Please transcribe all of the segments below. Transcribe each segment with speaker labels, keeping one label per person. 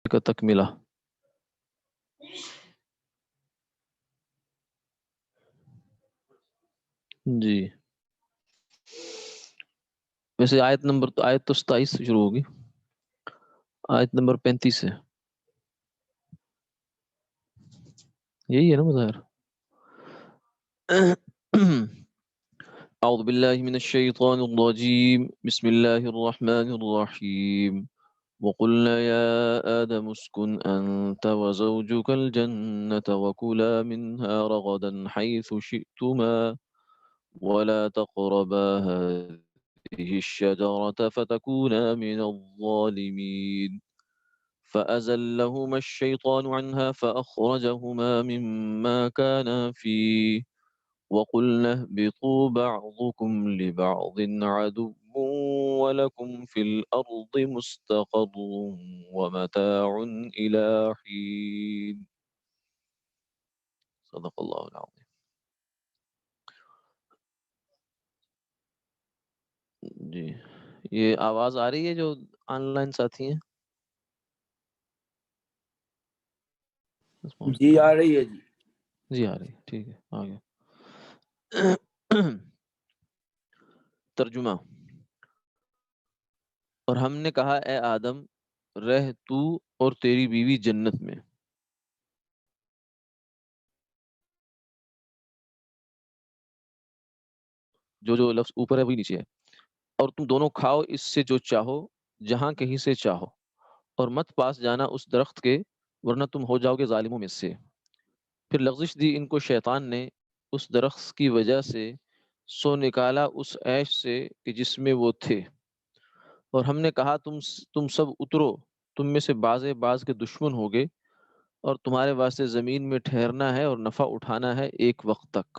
Speaker 1: کا تکملہ۔ جی ویسے آیت تو 27 سے شروع ہوگی، آیت نمبر 35 ہے، یہی ہے نا مظاہر؟ اعوذ باللہ من الشیطان الرجیم، بسم اللہ الرحمن الرحیم۔ وقلنا يا آدم اسكن أنت وزوجك الجنة وكلا منها رغدا حيث شئتما ولا تقربا هذه الشجرة فتكونا من الظالمين فأزلهما الشيطان عنها فأخرجهما مما كانا فيه وقلنا اهبطوا بعضكم لبعض عدو ولكم في الأرض مستقر ومتاع إلى حين صدق اللہ العظیم۔ جی یہ آواز آ رہی ہے جو آن لائن ساتھی ہیں؟
Speaker 2: جی آ رہی ہے جی۔
Speaker 1: جی آ رہی ہے، ٹھیک ہے آگے۔ ترجمہ۔ اور ہم نے کہا اے آدم رہ تو اور تیری بیوی جنت میں، جو لفظ اوپر ہے وہی نیچے ہے، اور تم دونوں کھاؤ اس سے جو چاہو جہاں کہیں سے چاہو، اور مت پاس جانا اس درخت کے ورنہ تم ہو جاؤ گے ظالموں میں سے۔ پھر لغزش دی ان کو شیطان نے اس درخت کی وجہ سے، سو نکالا اس عیش سے کہ جس میں وہ تھے، اور ہم نے کہا تم سب اترو، تم میں سے بعض کے دشمن ہوگے، اور تمہارے واسطے زمین میں ٹھہرنا ہے اور نفع اٹھانا ہے ایک وقت تک۔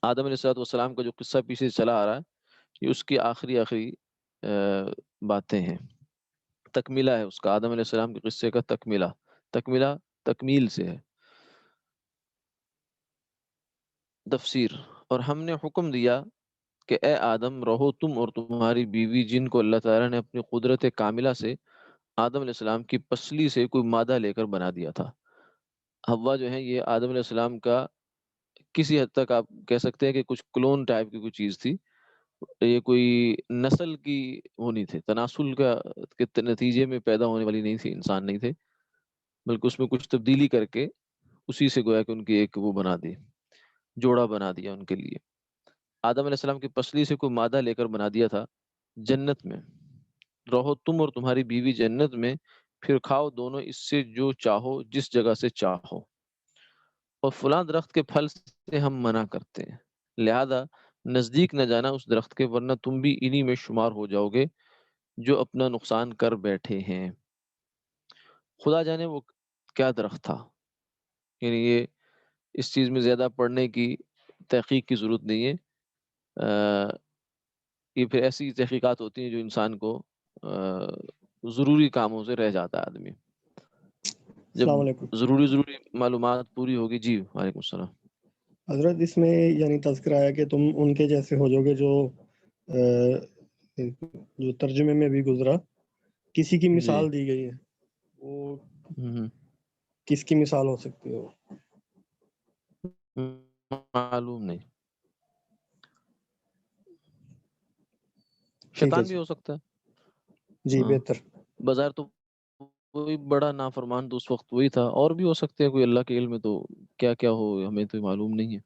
Speaker 1: آدم علیہ السلام کا جو قصہ پیچھے چلا آ رہا ہے یہ اس کی آخری باتیں ہیں، تکمیلہ ہے اس کا، آدم علیہ السلام کے قصے کا تکمیلہ تکمیل سے ہے۔ تفسیر۔ اور ہم نے حکم دیا کہ اے آدم رہو تم اور تمہاری بیوی جن کو اللہ تعالیٰ نے اپنی قدرت کاملہ سے آدم علیہ السلام کی پسلی سے کوئی مادہ لے کر بنا دیا تھا۔ حوا جو ہے یہ آدم علیہ السلام کا کسی حد تک آپ کہہ سکتے ہیں کہ کچھ کلون ٹائپ کی کوئی چیز تھی، یہ کوئی نسل کی ہونی تھی، تناسل کے نتیجے میں پیدا ہونے والی نہیں تھی، انسان نہیں تھے، بلکہ اس میں کچھ تبدیلی کر کے اسی سے گویا کہ ان کی ایک وہ بنا دی، جوڑا بنا دیا ان کے لیے۔ آدم علیہ السلام کی پسلی سے کوئی مادہ لے کر بنا دیا تھا جنت میں، رہو تم اور تمہاری بیوی جنت میں، پھر کھاؤ دونوں اس سے جو چاہو جس جگہ سے چاہو، اور فلاں درخت کے پھل سے ہم منع کرتے ہیں، لہذا نزدیک نہ جانا اس درخت کے ورنہ تم بھی انہی میں شمار ہو جاؤ گے جو اپنا نقصان کر بیٹھے ہیں۔ خدا جانے وہ کیا درخت تھا، یعنی یہ اس چیز میں زیادہ پڑھنے کی تحقیق کی ضرورت نہیں ہے، یہ پھر ایسی تحقیقات ہوتی ہیں جو انسان کو ضروری کاموں سے رہ جاتا ہے آدمی، جب
Speaker 3: السلام علیکم
Speaker 1: ضروری معلومات پوری ہوگی۔ جی وعلیکم السلام۔
Speaker 3: حضرت، اس میں یعنی تذکرہ آیا کہ تم ان کے جیسے ہو جاؤ گے جو ترجمے میں بھی گزرا، کسی کی
Speaker 1: جی
Speaker 3: مثال دی گئی ہے، وہ کس کی مثال ہو سکتی ہے؟
Speaker 1: معلوم نہیں،
Speaker 3: ٹھیک ہے
Speaker 1: شیطان بھی
Speaker 3: جی،
Speaker 1: ہو سکتا ہے،
Speaker 3: جی
Speaker 1: ہاں
Speaker 3: بہتر۔
Speaker 1: بظاہر تو کوئی بڑا نافرمان تو اس وقت وہی تھا، اور بھی ہو سکتے ہیں، کوئی اللہ کے علم میں تو کیا کیا ہو ہمیں تو معلوم نہیں ہے۔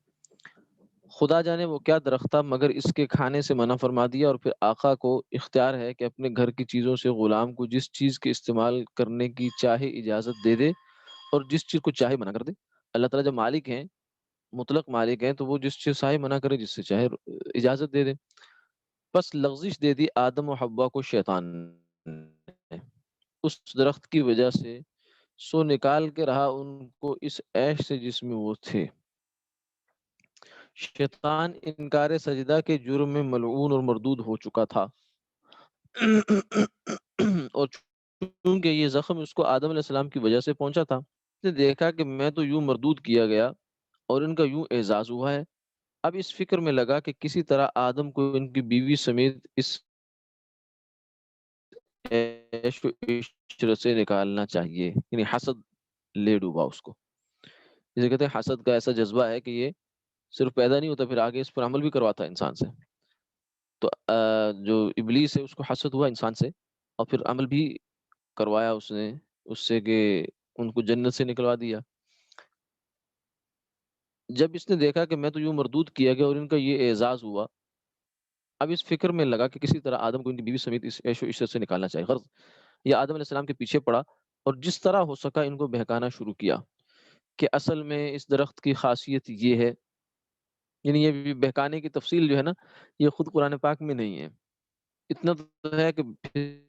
Speaker 1: خدا جانے وہ کیا درخت تھا مگر اس کے کھانے سے منع فرما دیا، اور پھر آقا کو اختیار ہے کہ اپنے گھر کی چیزوں سے غلام کو جس چیز کے استعمال کرنے کی چاہے اجازت دے دے اور جس چیز کو چاہے منع کر دے۔ اللہ تعالیٰ جب مالک ہیں، مطلق مالک ہیں، تو وہ جس چیز چاہے منع کرے، جس سے چاہے اجازت دے دے۔ بس لغزش دے دی آدم و حوا کو شیطان نے اس درخت کی وجہ سے، سو نکال کے رہا ان کو اس عیش سے جس میں وہ تھے۔ شیطان انکار سجدہ کے جرم میں ملعون اور مردود ہو چکا تھا، اور چونکہ یہ زخم اس کو آدم علیہ السلام کی وجہ سے پہنچا تھا، اس نے دیکھا کہ میں تو یوں مردود کیا گیا اور ان کا یوں اعزاز ہوا ہے۔ اب اس فکر میں لگا کہ کسی طرح آدم کو ان کی بیوی سمیت اس عیش و عشرت سے نکالنا چاہیے، یعنی حسد لے ڈوبا اس کو. جسے کہتے ہیں حسد کا ایسا جذبہ ہے کہ یہ صرف پیدا نہیں ہوتا، پھر آگے اس پر عمل بھی کرواتا ہے انسان سے. تو جو ابلیس ہے اس کو حسد ہوا انسان سے، اور پھر عمل بھی کروایا اس نے اس سے کہ ان کو جنت سے نکلوا دیا. جب اس نے دیکھا کہ میں تو یوں مردود کیا گیا اور ان کا یہ اعزاز ہوا، اب اس فکر میں لگا کہ کسی طرح آدم کو ان کی بیوی سمیت اس عیش و عشرت سے نکالنا چاہیے. غرض یہ آدم علیہ السلام کے پیچھے پڑا اور جس طرح ہو سکا ان کو بہکانا شروع کیا کہ اصل میں اس درخت کی خاصیت یہ ہے. یعنی یہ بہکانے کی تفصیل جو ہے نا، یہ خود قرآن پاک میں نہیں ہے. اتنا تو ہے کہ پھسلا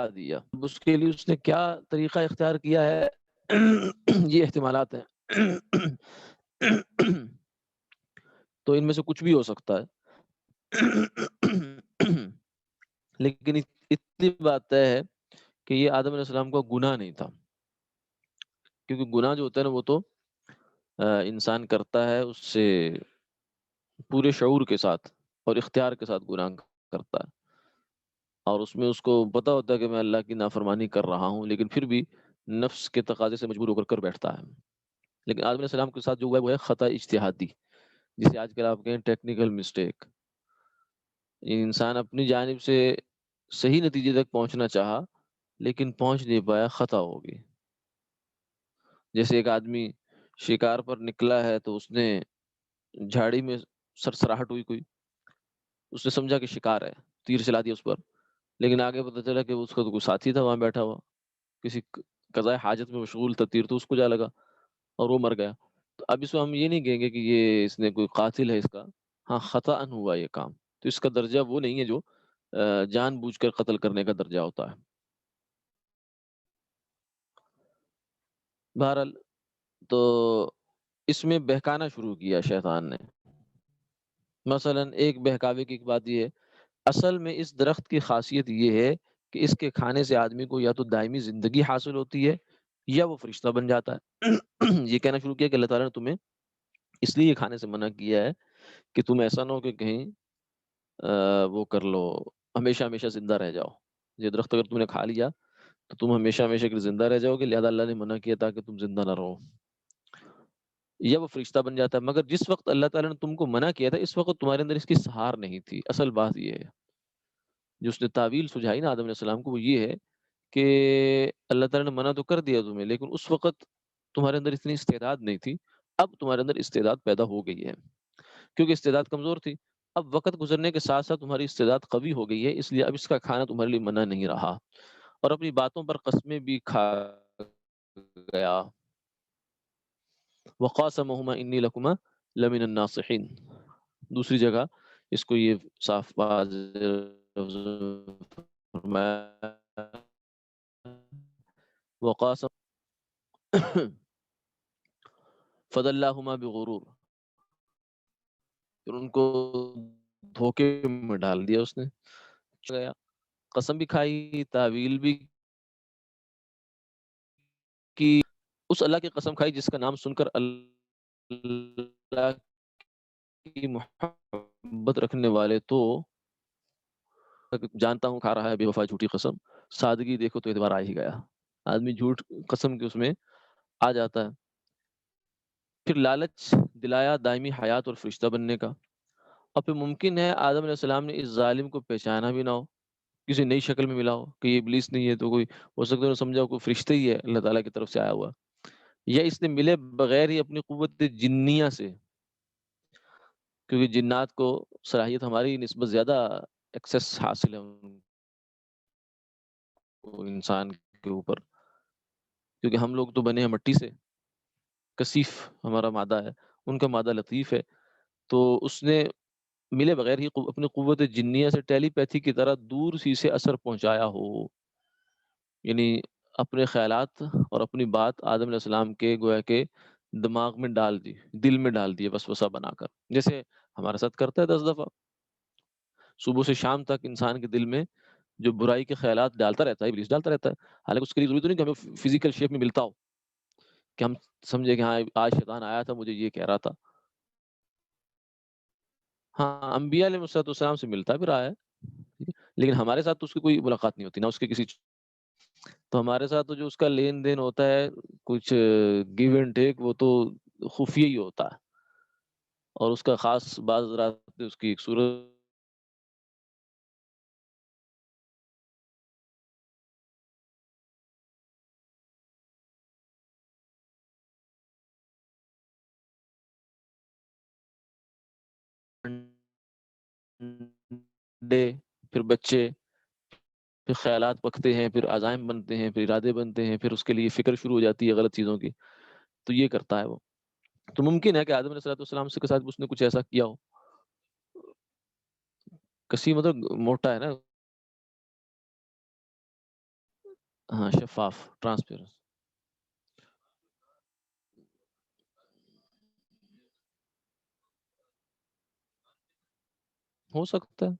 Speaker 1: دیا. اب اس کے لیے اس نے کیا طریقہ اختیار کیا ہے یہ احتمالات ہیں. تو ان میں سے کچھ بھی ہو سکتا ہے. لیکن اتنی بات طے ہے کہ یہ آدم علیہ السلام کا گناہ نہیں تھا، کیونکہ گناہ جو ہوتا ہے نا وہ تو انسان کرتا ہے اس سے پورے شعور کے ساتھ اور اختیار کے ساتھ گناہ کرتا ہے، اور اس میں اس کو پتہ ہوتا ہے کہ میں اللہ کی نافرمانی کر رہا ہوں، لیکن پھر بھی نفس کے تقاضے سے مجبور ہو کر بیٹھتا ہے. لیکن آدم علیہ السلام کے ساتھ جو ہوا ہے وہ ہے خطا اجتہادی، جسے آج کل آپ کہیں ٹیکنیکل مسٹیک. انسان اپنی جانب سے صحیح نتیجے تک پہنچنا چاہا لیکن پہنچ نہیں پایا، خطا ہوگی. جیسے ایک آدمی شکار پر نکلا ہے تو اس نے جھاڑی میں سرسراہٹ ہوئی کوئی، اس نے سمجھا کہ شکار ہے، تیر چلا دیا اس پر، لیکن آگے پتہ چلا کہ اس کا تو کوئی ساتھی تھا وہاں بیٹھا ہوا، کسی قضائے حاجت میں مشغول تھا، تیر تو اس کو جا لگا اور وہ مر گیا. تو اب اس کو ہم یہ نہیں کہیں گے کہ یہ اس نے کوئی قاتل ہے اس کا، ہاں خطأ ہوا یہ کام. تو اس کا درجہ وہ نہیں ہے جو جان بوجھ کر قتل کرنے کا درجہ ہوتا ہے. بہرحال تو اس میں بہکانا شروع کیا شیطان نے. مثلا ایک بہکاوے کی بات یہ ہے، اصل میں اس درخت کی خاصیت یہ ہے کہ اس کے کھانے سے آدمی کو یا تو دائمی زندگی حاصل ہوتی ہے یا وہ فرشتہ بن جاتا ہے. یہ کہنا شروع کیا کہ اللہ تعالیٰ نے تمہیں اس لیے یہ کھانے سے منع کیا ہے کہ تم ایسا نہ ہو کہ کہیں وہ کر لو، ہمیشہ ہمیشہ زندہ رہ جاؤ. یہ درخت اگر تم نے کھا لیا تو تم ہمیشہ ہمیشہ کے لیے زندہ رہ جاؤ گے، لہذا اللہ نے منع کیا تاکہ تم زندہ نہ رہو. یا وہ فرشتہ بن جاتا ہے. مگر جس وقت اللہ تعالیٰ نے تم کو منع کیا تھا اس وقت تمہارے اندر اس کی سہار نہیں تھی. اصل بات یہ ہے جو اس نے تعویل سجھائی نا آدم علیہ السلام کو، وہ یہ ہے کہ اللہ تعالیٰ نے منع تو کر دیا تمہیں، لیکن اس وقت تمہارے اندر اتنی استعداد نہیں تھی. اب تمہارے اندر استعداد پیدا ہو گئی ہے، کیونکہ استعداد کمزور تھی. اب وقت گزرنے کے ساتھ ساتھ تمہاری استعداد قوی ہو گئی ہے، اس لیے اب اس کا کھانا تمہارے لیے منع نہیں رہا. اور اپنی باتوں پر قسمیں بھی کھا گیا. وَقَاسَمَهُمَا إِنِّي لَكُمَا لَمِنَ النَّاصِحِينَ. دوسری جگہ اس کو یہ صاف واضح لفظ فرمایا وقاسم فَدَلَّاهُمَا بِغُرُورٍ. پھر ان کو دھوکے میں ڈال دیا اس نے. گیا قسم بھی کھائی، تعویل بھی کی، اس اللہ کی قسم کھائی جس کا نام سن کر اللہ کی محبت رکھنے والے تو جانتا ہوں کھا رہا ہے بے وفا جھوٹی قسم، سادگی دیکھو تو اعتبار آ ہی گیا. آدمی جھوٹ قسم کے اس میں آ جاتا ہے. پھر لالچ دلایا دائمی حیات اور فرشتہ بننے کا. اور پھر ممکن ہے آدم علیہ السلام نے اس ظالم کو پہچانا بھی نہ ہو، کسی نئی شکل میں ملا ہو کہ یہ ابلیس نہیں ہے تو کوئی ہو سکتا ہے سمجھا کوئی فرشتہ ہی ہے اللہ تعالیٰ کی طرف سے آیا ہوا، یا اس نے ملے بغیر ہی اپنی قوت جنیہ سے، کیونکہ جنات کو صلاحیت ہماری نسبت زیادہ ایکسس حاصل ہے ان کو انسان کے اوپر، کیونکہ ہم لوگ تو بنے ہیں مٹی سے، کثیف ہمارا مادہ ہے، ان کا مادہ لطیف ہے. تو اس نے ملے بغیر ہی اپنی قوت جنیہ سے ٹیلی پیتھی کی طرح دور سی سے اثر پہنچایا ہو. یعنی اپنے خیالات اور اپنی بات آدم علیہ السلام کے گویا کے دماغ میں ڈال دی، دل میں ڈال دی وسوسہ بنا کر، جیسے ہمارے ساتھ کرتا ہے 10 دفعہ. صبح سے شام تک انسان کے دل میں جو برائی کے خیالات ڈالتا رہتا ہے، ابلیس ڈالتا رہتا ہے. حالانکہ اس کے لیے ضروری تو نہیں کہ ہمیں فزیکل شیپ میں ملتا ہو کہ ہم سمجھے کہ ہاں آج شیطان آیا تھا مجھے یہ کہہ رہا تھا. ہاں انبیاء علیہ السلام سے ملتا بھی رہا ہے، لیکن ہمارے ساتھ تو اس کی کوئی ملاقات نہیں ہوتی، نہ اس کے کسی تو ہمارے ساتھ تو جو اس کا لین دین ہوتا ہے، کچھ گیو اینڈ ٹیک، وہ تو خفیہ ہی ہوتا ہے، اور اس کا خاص بعض رات اس کی ایک صورت ڈے، پھر بچے، پھر خیالات پکتے ہیں، پھر عزائم بنتے ہیں، پھر ارادے بنتے ہیں، پھر اس کے لیے فکر شروع ہو جاتی ہے غلط چیزوں کی، تو یہ کرتا ہے وہ. تو ممکن ہے کہ آدم علیہ السلام کے ساتھ اس نے کچھ ایسا کیا ہو. کسی مطلب موٹا ہے نا، ہاں شفاف، ٹرانسپیرنٹ. ہو سکتا ہے،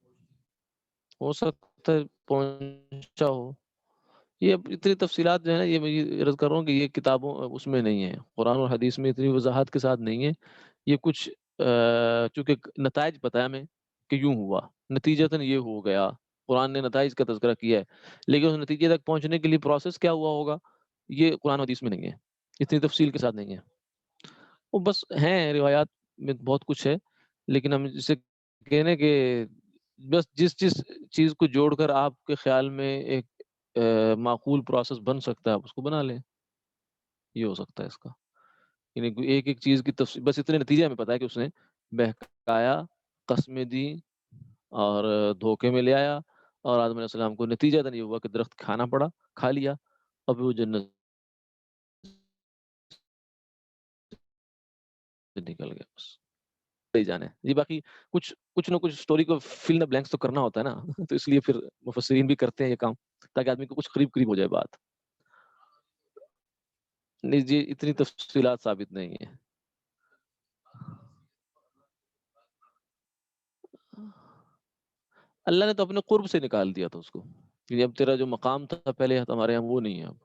Speaker 1: ہو سکتا ہے پہنچا ہو. یہ اب اتنی تفصیلات جو ہے نا، یہ میں یہ عرض کر رہا ہوں کہ یہ کتابوں اس میں نہیں ہے، قرآن اور حدیث میں اتنی وضاحت کے ساتھ نہیں ہے. یہ کچھ چونکہ نتائج پتہ ہے ہمیں کہ یوں ہوا، نتیجتاً یہ ہو گیا. قرآن نے نتائج کا تذکرہ کیا ہے، لیکن اس نتیجے تک پہنچنے کے لیے پروسیس کیا ہوا ہوگا، یہ قرآن و حدیث میں نہیں ہے، اتنی تفصیل کے ساتھ نہیں ہے. وہ بس ہیں روایات میں بہت کچھ ہے، لیکن ہم جسے کہنے کہ بس جس جس چیز کو جوڑ کر آپ کے خیال میں ایک معقول پروسیس بن سکتا ہے، آپ اس کو بنا لیں. یہ ہو سکتا ہے اس کا، یعنی ایک ایک چیز کی تفصیل، بس اتنے نتیجے ہمیں پتا ہے کہ اس نے بہکایا، قسمیں دی، اور دھوکے میں لے آیا، اور آدم علیہ السلام کو نتیجہ یہ ہوا کہ درخت کھانا پڑا، کھا لیا، اب وہ جنت سے نکل گیا. بس صحیح جانے جی. باقی کچھ نہ کچھ اسٹوری کو فل دا بلینکس تو کرنا ہوتا ہے نا تو اس لیے پھر مفسرین بھی کرتے ہیں یہ کام، تاکہ آدمی کو کچھ قریب قریب ہو جائے بات. نہیں جی، اتنی تفصیلات ثابت نہیں ہے. اللہ نے تو اپنے قرب سے نکال دیا تھا اس کو، کہ اب تیرا جو مقام تھا پہلے ہمارے یہاں وہ نہیں ہے اب.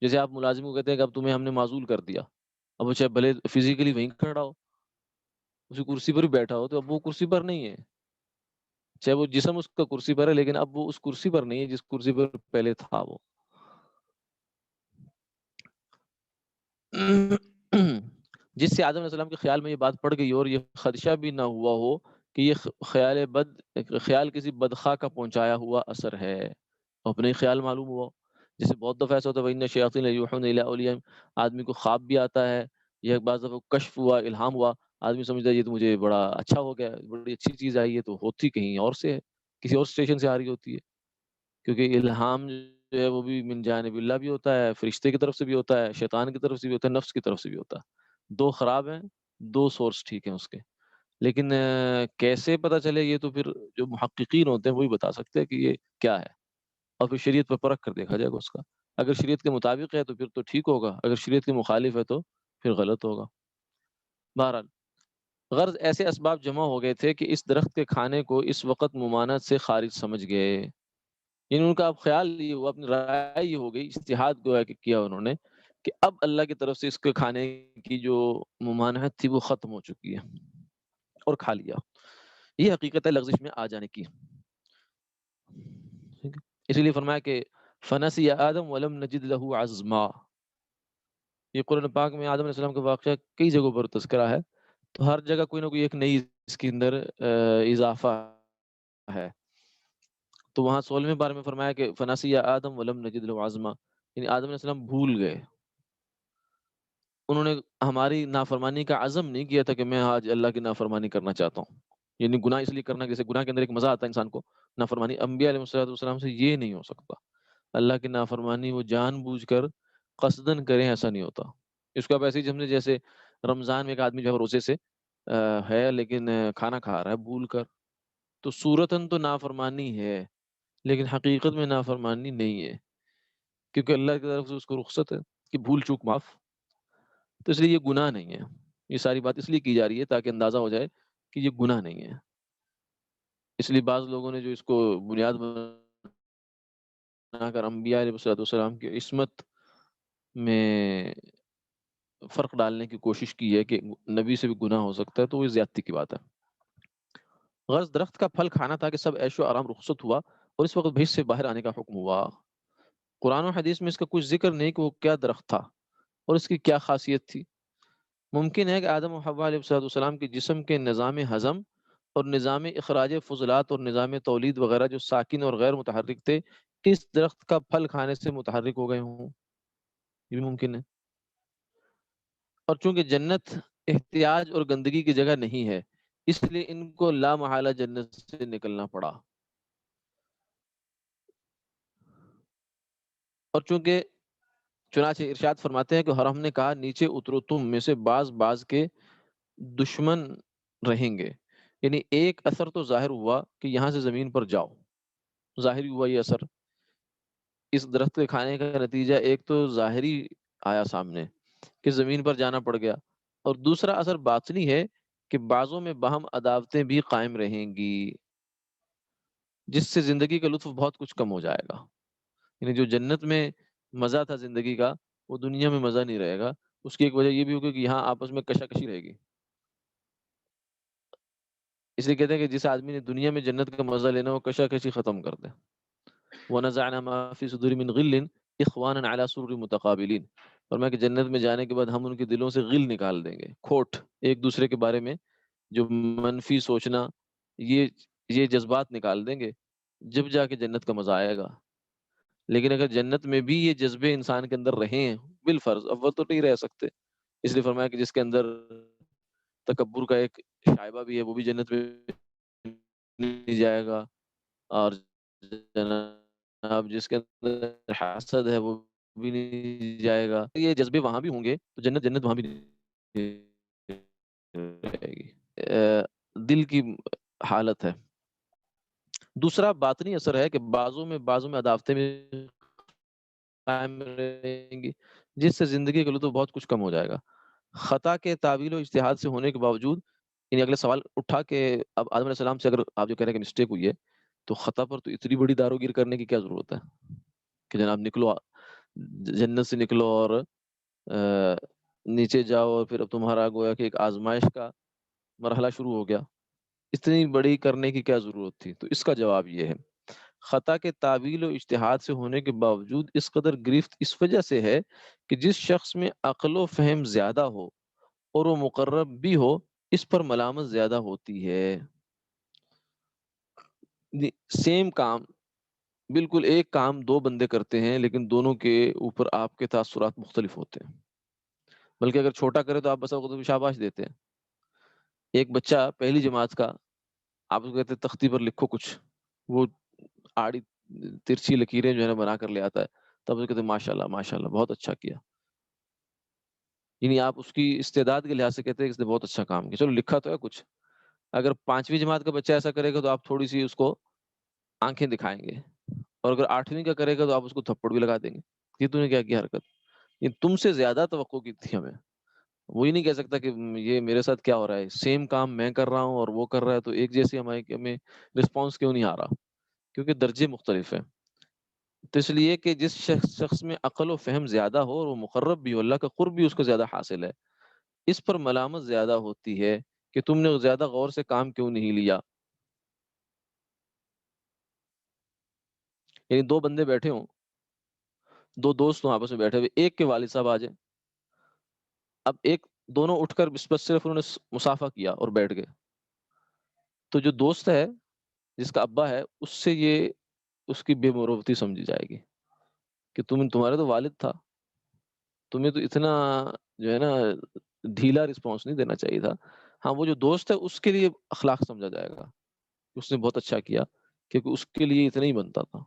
Speaker 1: جیسے آپ ملازم کو کہتے ہیں کہ اب تمہیں ہم نے معزول کر دیا، اب وہ چاہے بھلے فزیکلی وہیں کھڑا ہو، اسی کرسی پر بھی بیٹھا ہو، تو اب وہ کرسی پر نہیں ہے. چاہے وہ جسم اس کا کرسی پر ہے، لیکن اب وہ اس کرسی پر نہیں ہے جس کرسی پر پہلے تھا وہ. جس سے آدم علیہ السلام کے خیال میں یہ بات پڑ گئی اور یہ خدشہ بھی نہ ہوا ہو کہ یہ خیال کسی بدخواہ کا پہنچایا ہوا اثر ہے، اپنے ہی خیال معلوم ہوا. جیسے بہت دفعہ ایسا ہوتا ہے وَإِنَّ الشَّيَاطِينَ لَيُوحُونَ إِلَىٰ أَوْلِيَائِهِمْ، آدمی کو خواب بھی آتا ہے، یا بعض دفعہ کشف ہوا، الہام ہوا، آدمی سمجھتا ہے یہ تو مجھے بڑا اچھا ہو گیا، بڑی اچھی چیز آئی ہے، تو ہوتی کہیں اور سے ہے، کسی اور اسٹیشن سے آ رہی ہوتی ہے. کیونکہ الہام جو ہے وہ بھی من جانب اللہ بھی ہوتا ہے، فرشتے کی طرف سے بھی ہوتا ہے، شیطان کی طرف سے بھی ہوتا ہے، نفس کی طرف سے بھی ہوتا ہے. دو خراب ہیں، دو سورس ٹھیک ہیں اس کے. لیکن کیسے پتہ چلے، یہ تو پھر جو محققین ہوتے ہیں وہی بتا سکتے ہیں کہ یہ کیا ہے، اور پھر شریعت پر پرکھ کر دیکھا جائے گا اس کا. اگر شریعت کے مطابق ہے تو پھر تو ٹھیک ہوگا، اگر شریعت کے مخالف ہے تو پھر غلط ہوگا. بہرحال غرض ایسے اسباب جمع ہو گئے تھے کہ اس درخت کے کھانے کو اس وقت ممانعت سے خارج سمجھ گئے. یعنی ان کا اب خیال یہ ہوا، اپنی رائے یہ ہو گئی، اجتہاد گویا کہ کیا انہوں نے، کہ اب اللہ کی طرف سے اس کے کھانے کی جو ممانعت تھی وہ ختم ہو چکی ہے، اور کھا لیا. یہ حقیقت ہے لغزش میں آ جانے کی. ٹھیک ہے؟ اسی لیے فرمایا کہ فنسی آدم ولم نجد له عزما. یہ قرآن پاک میں آدم علیہ السلام کا واقعہ کئی جگہوں پر تذکرہ ہے، تو ہر جگہ کوئی نہ کوئی ایک نئی اس کے اندر اضافہ ہے. تو وہاں 16ویں بار میں فرمایا کہ فنسی آدم ولم نجد له عزما، یعنی آدم علیہ السلام بھول گئے. انہوں نے ہماری نافرمانی کا عزم نہیں کیا تھا کہ میں آج اللہ کی نافرمانی کرنا چاہتا ہوں. یعنی گناہ اس لیے کرنا، جیسے گناہ کے اندر ایک مزہ آتا ہے انسان کو، نافرمانی انبیاء علیہ السلام سے یہ نہیں ہو سکتا. اللہ کی نافرمانی وہ جان بوجھ کر قصدن کریں، ایسا نہیں ہوتا. اس کو اب ایسے ہی ہم نے جیسے رمضان میں ایک آدمی جو ہے روزے سے ہے لیکن کھانا کھا رہا ہے بھول کر، تو صورتاً تو نافرمانی ہے، لیکن حقیقت میں نافرمانی نہیں ہے، کیونکہ اللہ کی طرف سے اس کو رخصت ہے کہ بھول چوک معاف. تو اس لیے یہ گناہ نہیں ہے. یہ ساری بات اس لیے کی جا رہی ہے تاکہ اندازہ ہو جائے کہ یہ گناہ نہیں ہے. اس لیے بعض لوگوں نے جو اس کو بنیاد بنا کر انبیاء علیہ السلام کی عصمت میں فرق ڈالنے کی کوشش کی ہے کہ نبی سے بھی گناہ ہو سکتا ہے، تو وہ زیادتی کی بات ہے. غرض درخت کا پھل کھانا تھا کہ سب عیش و آرام رخصت ہوا اور اس وقت بھیش سے باہر آنے کا حکم ہوا۔ قرآن و حدیث میں اس کا کچھ ذکر نہیں کہ وہ کیا درخت تھا اور اس کی کیا خاصیت تھی۔ ممکن ہے کہ آدم و حوا علیہ السلام کے جسم کے نظام ہضم اور نظام اخراج فضلات اور نظام تولید وغیرہ جو ساکن اور غیر متحرک تھے، اس درخت کا پھل کھانے سے متحرک ہو گئے ہوں، یہ بھی ممکن ہے۔ اور چونکہ جنت احتیاج اور گندگی کی جگہ نہیں ہے، اس لیے ان کو لا محالہ جنت سے نکلنا پڑا۔ اور چونکہ چنانچہ ارشاد فرماتے ہیں کہ اور ہم نے کہا نیچے اترو، تم میں سے بعض بعض کے دشمن رہیں گے۔ یعنی ایک اثر تو ظاہر ہوا کہ یہاں سے زمین پر جاؤ، ظاہری ہوا یہ اثر، اس درخت کے کھانے کا نتیجہ ایک تو ظاہری آیا سامنے کہ زمین پر جانا پڑ گیا، اور دوسرا اثر باطنی ہے کہ بعضوں میں باہم عداوتیں بھی قائم رہیں گی، جس سے زندگی کا لطف بہت کچھ کم ہو جائے گا۔ یعنی جو جنت میں مزہ تھا زندگی کا، وہ دنیا میں مزہ نہیں رہے گا۔ اس کی ایک وجہ یہ بھی ہوگی کہ یہاں آپس میں کشاکشی رہے گی۔ اس لیے کہتے ہیں کہ جس آدمی نے دنیا میں جنت کا مزہ لینا، وہ کشاکشی ختم کر دے۔ وَنَزَعْنَا مَا فِي صُدُورِ مِنْ غِلٍّ إِخْوَانًا عَلَى سُرُرٍ مُتَقَابِلِينَ۔ فرمایا کہ جنت میں جانے کے بعد ہم ان کے دلوں سے غل نکال دیں گے، کھوٹ، ایک دوسرے کے بارے میں جو منفی سوچنا، یہ جذبات نکال دیں گے، جب جا کے جنت کا مزہ آئے گا۔ لیکن اگر جنت میں بھی یہ جذبے انسان کے اندر رہیں بالفرض، اول تو نہیں رہ سکتے، اس لیے فرمایا کہ جس کے اندر تکبر کا ایک شائبہ بھی ہے، وہ بھی جنت میں نہیں جائے گا، اور جناب جس کے اندر حسد ہے وہ بھی نہیں جائے گا۔ یہ جذبے وہاں بھی ہوں گے تو جنت وہاں بھی نہیں رہے گی۔ دل کی حالت ہے۔ دوسرا باطنی اثر ہے کہ بعضوں میں عداوتیں بھی قائم رہیں گی، جس سے زندگی کا لطف بہت کچھ کم ہو جائے گا۔ خطا کے تعویل و اجتہاد سے ہونے کے باوجود، یعنی اگلا سوال اٹھا کہ اب آدم علیہ السلام سے اگر آپ جو کہہ رہے ہیں کہ مسٹیک ہوئی ہے، تو خطا پر تو اتنی بڑی داروگیر کرنے کی کیا ضرورت ہے کہ جناب نکلو، جنت سے نکلو اور نیچے جاؤ، اور پھر اب تمہارا گویا کہ ایک آزمائش کا مرحلہ شروع ہو گیا، اتنی بڑی کرنے کی کیا ضرورت تھی؟ تو اس کا جواب یہ ہے، خطا کے تعویل و اجتہاد سے ہونے کے باوجود اس قدر گرفت اس وجہ سے ہے کہ جس شخص میں عقل و فہم زیادہ ہو اور وہ مقرب بھی ہو، اس پر ملامت زیادہ ہوتی ہے۔ سیم کام، بالکل ایک کام دو بندے کرتے ہیں، لیکن دونوں کے اوپر آپ کے تاثرات مختلف ہوتے ہیں۔ بلکہ اگر چھوٹا کرے تو آپ بس اوقات شاباش دیتے ہیں۔ ایک بچہ پہلی جماعت کا، آپ اس کو کہتے ہیں تختی پر لکھو کچھ، وہ آڑی ترچھی لکیریں جو ہے نا بنا کر لے آتا ہے، تب وہ کہتے ہیں ماشاءاللہ ماشاءاللہ بہت اچھا کیا۔ یعنی آپ اس کی استعداد کے لحاظ سے کہتے ہیں کہ اس نے بہت اچھا کام کیا، چلو لکھا تو ہے کچھ۔ اگر پانچویں جماعت کا بچہ ایسا کرے گا تو آپ تھوڑی سی اس کو آنکھیں دکھائیں گے، اور اگر آٹھویں کا کرے گا تو آپ اس کو تھپڑ بھی لگا دیں گے، یہ تو نے کیا کی حرکت، یہ تم سے زیادہ توقع کی تھی ہمیں۔ وہی نہیں کہہ سکتا کہ یہ میرے ساتھ کیا ہو رہا ہے، سیم کام میں کر رہا ہوں اور وہ کر رہا ہے، تو ایک جیسے ہمیں رسپانس کیوں نہیں آ رہا؟ کیونکہ درجے مختلف ہیں۔ تو اس لیے کہ جس شخص میں عقل و فہم زیادہ ہو اور وہ مقرب بھی ہو، اللہ کا قرب بھی اس کو زیادہ حاصل ہے، اس پر ملامت زیادہ ہوتی ہے کہ تم نے زیادہ غور سے کام کیوں نہیں لیا۔ یعنی دو بندے بیٹھے ہوں، دو دوست ہوں آپس میں بیٹھے ہوئے، ایک کے والد صاحب آ جائیں، اب ایک دونوں اٹھ کر بس صرف انہوں نے مصافحہ کیا اور بیٹھ گئے، تو جو دوست ہے جس کا ابا ہے، اس سے یہ اس کی بے مروتی سمجھی جائے گی کہ تمہارا تو والد تھا، تمہیں تو اتنا جو ہے نا ڈھیلا رسپانس نہیں دینا چاہیے تھا۔ ہاں وہ جو دوست ہے اس کے لیے اخلاق سمجھا جائے گا، اس نے بہت اچھا کیا، کیونکہ اس کے لیے اتنا ہی بنتا تھا۔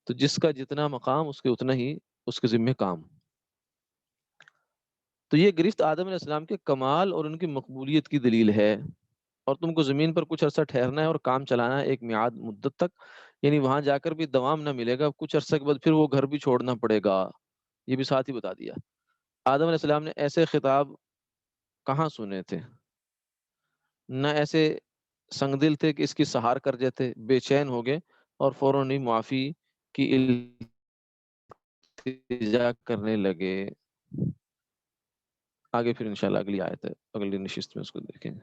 Speaker 1: تو جس کا جتنا مقام اس کے اتنا ہی اس کے ذمہ کام۔ تو یہ گرفت آدم علیہ السلام کے کمال اور ان کی مقبولیت کی دلیل ہے، اور تم کو زمین پر کچھ عرصہ ٹھہرنا ہے اور کام چلانا ہے ایک میعاد مدت تک، یعنی وہاں جا کر بھی دوام نہ ملے گا، کچھ عرصے کے بعد پھر وہ گھر بھی چھوڑنا پڑے گا، یہ بھی ساتھ ہی بتا دیا۔ آدم علیہ السلام نے ایسے خطاب کہاں سنے تھے، نہ ایسے سنگ دل تھے کہ اس کی سہار کر جاتے، بے چین ہو گئے اور فوراً ہی معافی کی التجا کرنے لگے۔ آگے پھر انشاءاللہ اگلی آیت ہے، اگلی نشست میں اس کو دیکھیں گے۔